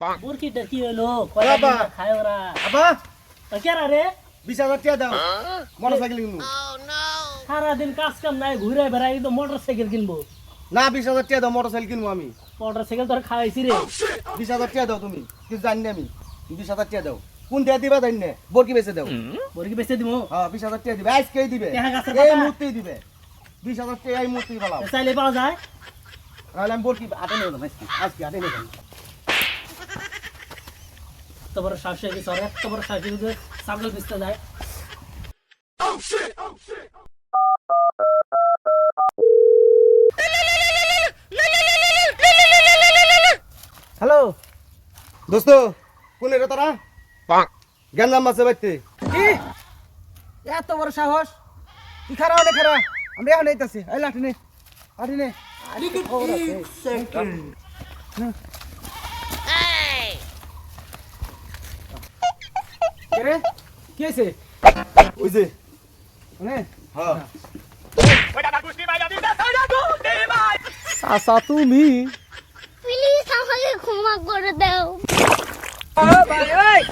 মুরগিটা কি হলো বাবা। খায় ওরা আবা কেরা রে 20,000 টাকা দাও মোটরসাইকেল কিনবো সারাদিন কাজ কাম নাই ঘুরে বেড়াই তো মোটর সাইকেল কিনবো না 20,000 টাকা দাও মোটরসাইকেল কিনবো আমি মোটর সাইকেল তোর খাওয়াইছি রে 20,000 টাকা দাও তুমি কিছু জানি না আমি 20,000 টাকা দাও কোন টাকা দিবা জানি না বরকি বেচে দাও মুরগি বেচে দিমু হ্যাঁ 20,000 টাকা দিবে আজকেই দিবে টাকা গাছের এই পাতা? মুহূর্তেই দিবে 20,000 টাকা এই মুহূর্তেই ফেলাও চাইলে পাওয়া যায় তাহলে আমি বরকি আটে নেব আজকে আটে নেব তোমার শাশুড়ি কি সরে তোমার শাশুড়ি যে ছাগল বেচতে যায় হ্যালো দোস্ত কোন রে তোরা গেঞ্জাম মাছে বাইতে কি এত বড় সাহস কি খারা অনেক খারা আমরা এখন এইতাছি এই লাঠি নে রে কি হয়েছে ওই যে মানে হ্যাঁ চাচা তুমি প্লিজ আমাকে ক্ষমা করে দাও ভাই এই